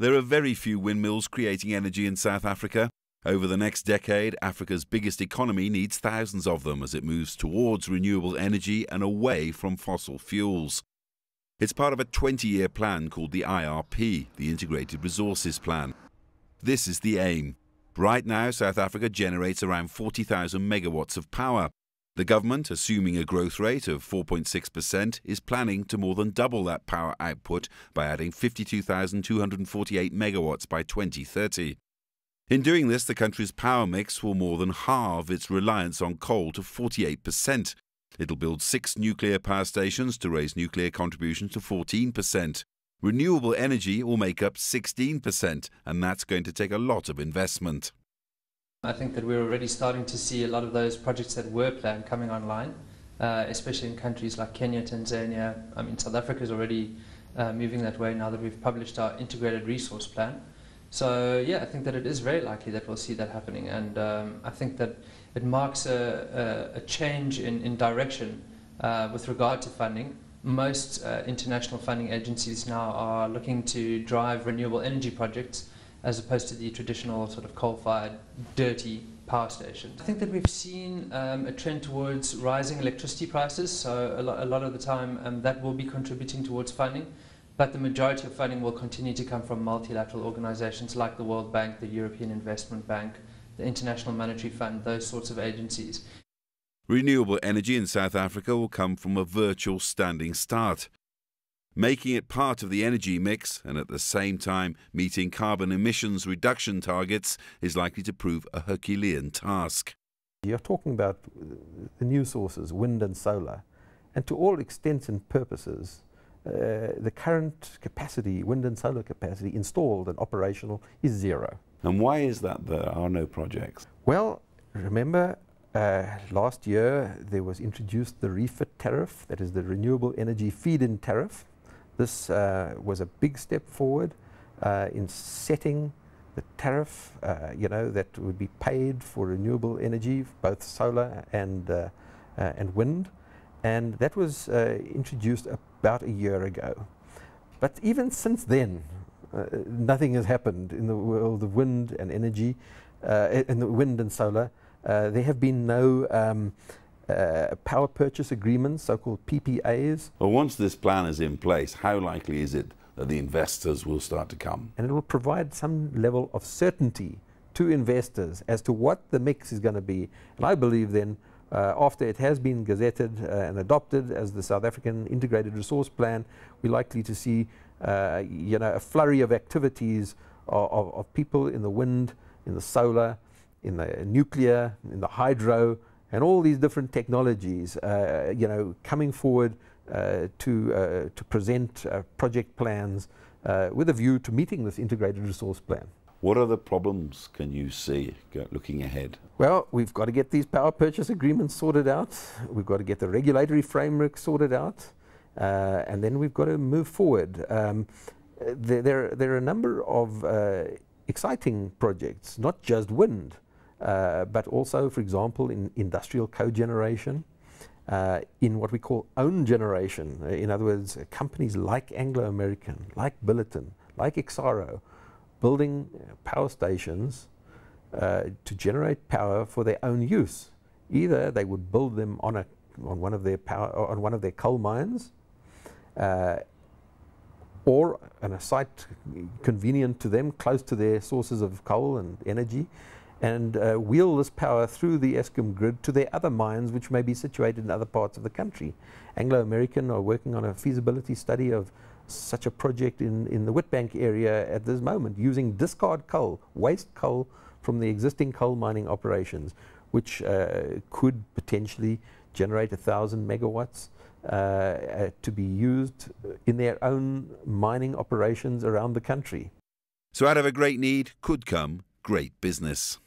There are very few windmills creating energy in South Africa. Over the next decade, Africa's biggest economy needs thousands of them as it moves towards renewable energy and away from fossil fuels. It's part of a 20-year plan called the IRP, the Integrated Resources Plan. This is the aim. Right now, South Africa generates around 40,000 megawatts of power. The government, assuming a growth rate of 4.6%, is planning to more than double that power output by adding 52,248 megawatts by 2030. In doing this, the country's power mix will more than halve its reliance on coal to 48%. It'll build 6 nuclear power stations to raise nuclear contribution to 14%. Renewable energy will make up 16%, and that's going to take a lot of investment. I think that we're already starting to see a lot of those projects that were planned coming online, especially in countries like Kenya, Tanzania. I mean, South Africa is already moving that way now that we've published our Integrated Resource Plan. So yeah, I think that it is very likely that we'll see that happening, and I think that it marks a change in direction with regard to funding. Most international funding agencies now are looking to drive renewable energy projects as opposed to the traditional sort of coal-fired, dirty power stations. I think that we've seen a trend towards rising electricity prices, so a lot of the time that will be contributing towards funding. But the majority of funding will continue to come from multilateral organizations like the World Bank, the European Investment Bank, the International Monetary Fund, those sorts of agencies. Renewable energy in South Africa will come from a virtual standing start. Making it part of the energy mix and at the same time meeting carbon emissions reduction targets is likely to prove a Herculean task. You're talking about the new sources, wind and solar, and to all extents and purposes, the current capacity, wind and solar capacity installed and operational is zero. And why is that there are no projects? Well, remember last year there was introduced the refit tariff, that is the renewable energy feed-in tariff. This was a big step forward in setting the tariff that would be paid for renewable energy, both solar and wind. And that was introduced about a year ago. But even since then, nothing has happened in the world of wind and energy, in the wind and solar. There have been no power purchase agreements, so-called PPAs. Well, once this plan is in place, how likely is it that the investors will start to come? And it will provide some level of certainty to investors as to what the mix is going to be. And I believe then, after it has been gazetted and adopted as the South African Integrated Resource Plan, we're likely to see a flurry of activities of people in the wind, in the solar, in the nuclear, in the hydro, and all these different technologies coming forward to present project plans with a view to meeting this Integrated Resource Plan. What other problems can you see looking ahead? Well, we've got to get these power purchase agreements sorted out. We've got to get the regulatory framework sorted out. And then we've got to move forward. There are a number of exciting projects, not just wind, but also, for example, in industrial cogeneration, in what we call own generation. In other words, companies like Anglo American, like Billiton, like Exxaro, building power stations to generate power for their own use. Either they would build them on one of their coal mines, or on a site convenient to them, close to their sources of coal and energy, and wheel this power through the Eskom grid to their other mines, which may be situated in other parts of the country. Anglo American are working on a feasibility study of such a project in the Witbank area at this moment, using discard coal, waste coal from the existing coal mining operations, which could potentially generate 1,000 megawatts to be used in their own mining operations around the country. So out of a great need could come great business.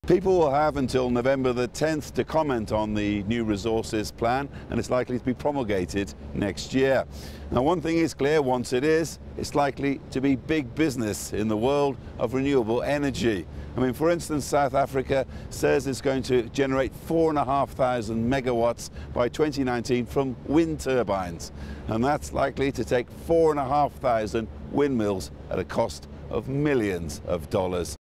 People will have until November the 10th to comment on the new resources plan, and it's likely to be promulgated next year. Now, one thing is clear, once it is, it's likely to be big business in the world of renewable energy. I mean, for instance, South Africa says it's going to generate 4,500 megawatts by 2019 from wind turbines, and that's likely to take 4,500 windmills at a cost of millions of dollars.